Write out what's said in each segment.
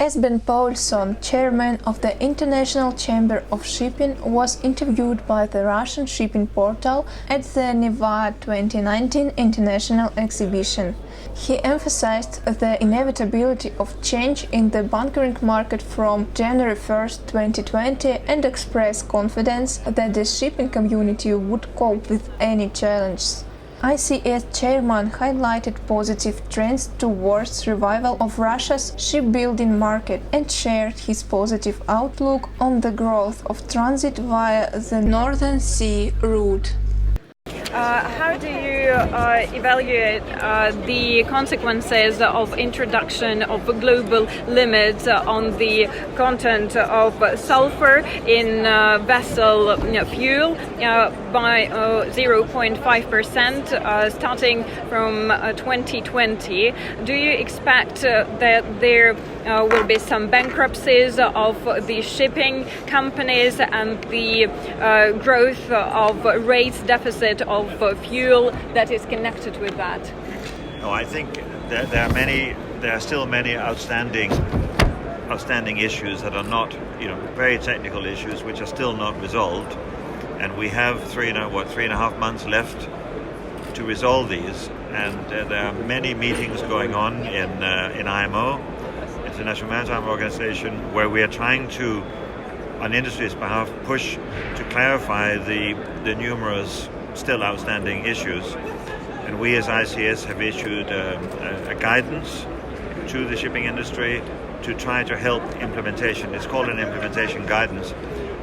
Esben Poulsson, chairman of the International Chamber of Shipping, was interviewed by the Russian shipping portal at the Neva 2019 International Exhibition. He emphasized the inevitability of change in the bunkering market from January 1, 2020 and expressed confidence that the shipping community would cope with any challenges. ICS chairman highlighted positive trends towards revival of Russia's shipbuilding market and shared his positive outlook on the growth of transit via the Northern Sea route. How do you evaluate the consequences of introduction of global limits on the content of sulfur in vessel fuel by 0.5% starting from 2020? Do you expect that there will be some bankruptcies of the shipping companies and the growth of rates deficit of fuel that is connected with that? No, I think there are still many outstanding issues that are not, very technical issues which are still not resolved, and we have 3.5 months left to resolve these, and there are many meetings going on in IMO, International Maritime Organization, where we are trying to, on industry's behalf, push to clarify the numerous still outstanding issues. And we as ICS have issued a guidance to the shipping industry to try to help implementation. It's called an implementation guidance.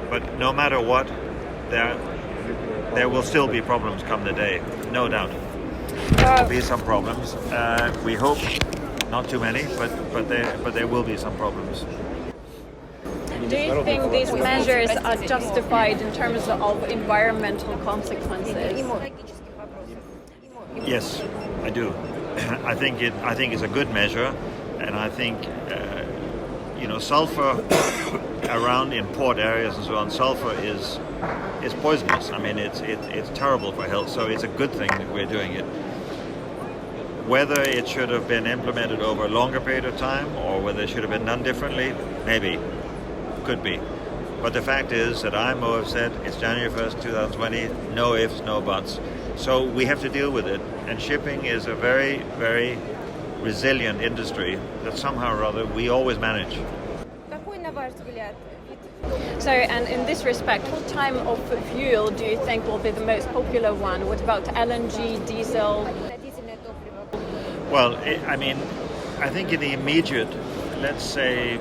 But no matter what, there will still be problems come the day, no doubt. There will be some problems. We hope not too many, but there will be some problems. Do you think these measures are justified in terms of environmental consequences? Yes, I do. I think it's a good measure, and I think sulfur around in port areas and so on. Sulfur is poisonous. I mean, it's terrible for health. So it's a good thing that we're doing it. Whether it should have been implemented over a longer period of time, or whether it should have been done differently, maybe. Could be. But the fact is that IMO have said it's January 1st, 2020, no ifs, no buts. So we have to deal with it. And shipping is a very, very resilient industry that somehow or other we always manage. So, and in this respect, what type of fuel do you think will be the most popular one? What about LNG, diesel? Well, I think in the immediate, let's say,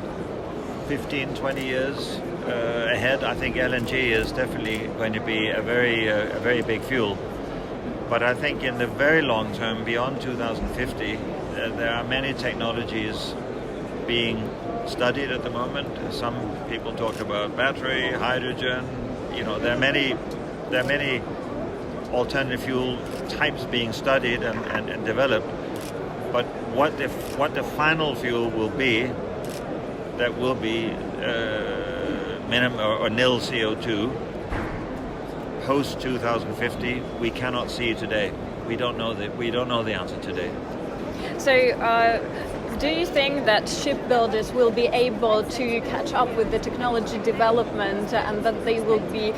15-20 years ahead, I think LNG is definitely going to be a very big fuel. But I think in the very long term, beyond 2050, there are many technologies being studied at the moment. Some people talk about battery, hydrogen. There are many alternative fuel types being studied and developed. But what the final fuel will be, that will be minimum or nil CO2 post 2050. We cannot see today. We don't know the answer today. So, do you think that shipbuilders will be able to catch up with the technology development and that they will be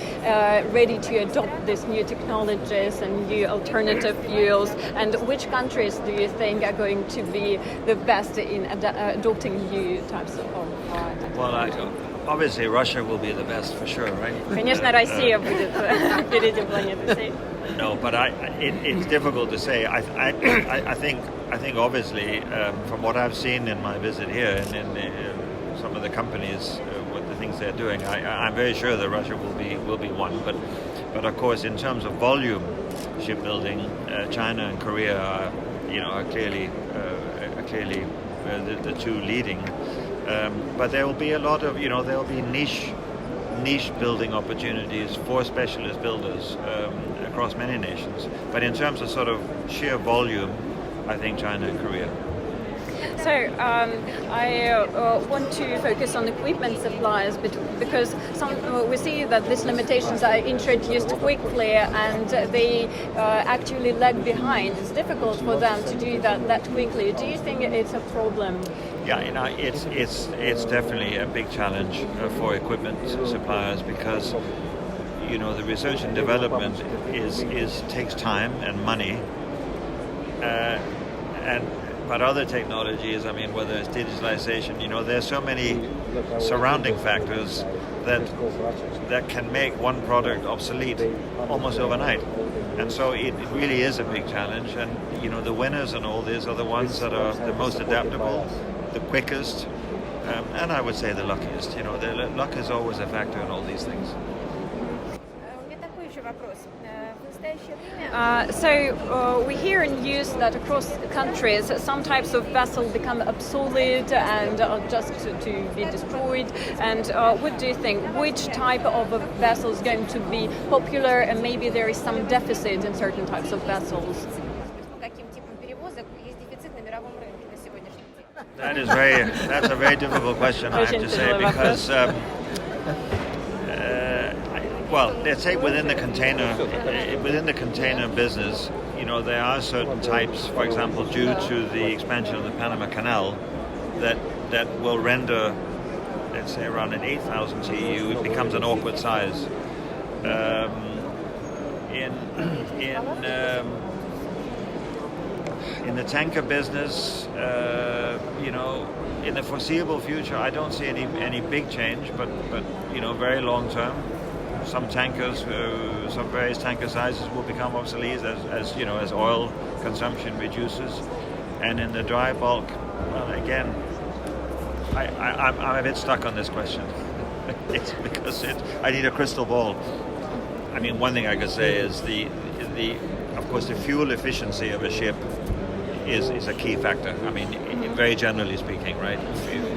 ready to adopt these new technologies and new alternative fuels? And which countries do you think are going to be the best in adopting new types of technology? Well, obviously Russia will be the best for sure, right? Конечно, Россия будет впереди планеты всей. No, but it's difficult to say. I think obviously from what I've seen in my visit here and in some of the companies, what the things they're doing, I'm very sure that Russia will be one. But of course, in terms of volume shipbuilding, China and Korea are clearly the two leading. But there will be a lot of there will be niche building opportunities for specialist builders across many nations. But in terms of sort of sheer volume, I think China and Korea. So I want to focus on equipment suppliers because we see that these limitations are introduced quickly and they actually lag behind. It's difficult for them to do that quickly. Do you think it's a problem? Yeah, it's definitely a big challenge for equipment suppliers because the research and development takes time and money, but other technologies, I mean, whether it's digitalization, there's so many surrounding factors that can make one product obsolete almost overnight. And so it really is a big challenge. And, the winners in all this are the ones that are the most adaptable, the quickest, and I would say the luckiest. The luck is always a factor in all these things. We hear in news that across countries some types of vessels become obsolete and are just to be destroyed. And what do you think? Which type of a vessel is going to be popular, and maybe there is some deficit in certain types of vessels? That's a very difficult question, I have to say, because well, let's say within the container business, there are certain types, for example, due to the expansion of the Panama Canal, that will render, let's say, around an 8,000 TEU, it becomes an awkward size. In the tanker business, in the foreseeable future, I don't see any big change, but very long term. Some tankers, some various tanker sizes will become obsolete as oil consumption reduces. And in the dry bulk, well, again, I'm a bit stuck on this question. It's because I need a crystal ball. I mean, one thing I could say is of course, the fuel efficiency of a ship is a key factor. I mean, very generally speaking, right?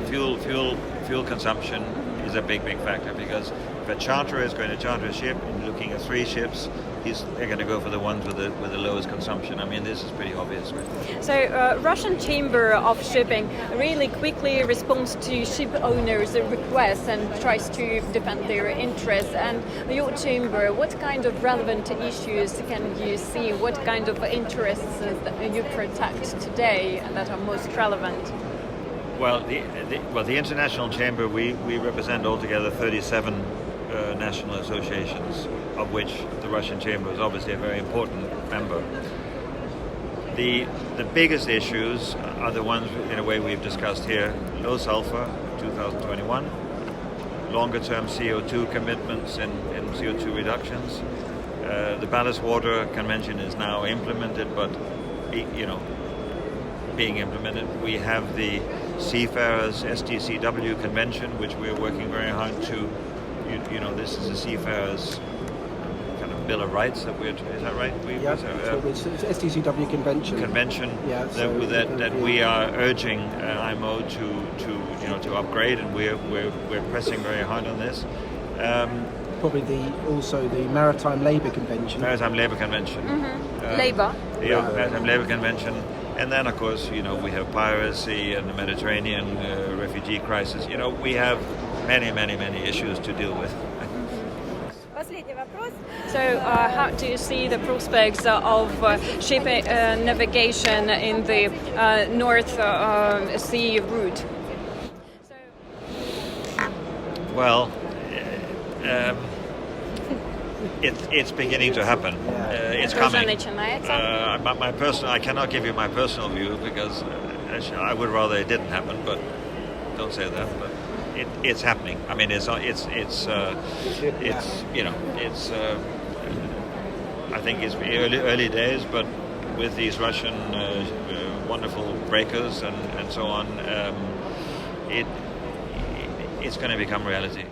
Fuel consumption is a big factor, because if a charterer is going to charter a ship and looking at 3 ships, they're going to go for the ones with the lowest consumption. I mean, this is pretty obvious. Right? So, Russian Chamber of Shipping really quickly responds to ship owners' requests and tries to defend their interests. And your chamber, what kind of relevant issues can you see? What kind of interests that you protect today that are most relevant? Well, the International Chamber, we represent altogether 37 national associations, of which the Russian Chamber is obviously a very important member. The biggest issues are the ones, in a way, we've discussed here: low sulfur, 2021, longer term CO2 commitments and CO2 reductions. The Ballast Water Convention is now implemented, but being implemented. We have the Seafarers STCW Convention, which we're working very hard to. This is the Seafarers kind of Bill of Rights that is that right? It's STCW Convention. Yeah, that we are urging IMO to upgrade, and we're pressing very hard on this. Probably also the Maritime Labour Convention. Mm-hmm. Labour. Yeah, Maritime Labour Convention. And then, of course, we have piracy and the Mediterranean refugee crisis. We have many issues to deal with. So, how do you see the prospects of ship navigation in the North Sea route? Well, it's beginning to happen. It's coming. I cannot give you my personal view, because actually I would rather it didn't happen, but don't say that. But it's happening. I mean, I think it's early days, but with these Russian wonderful breakers and so on, it's going to become reality.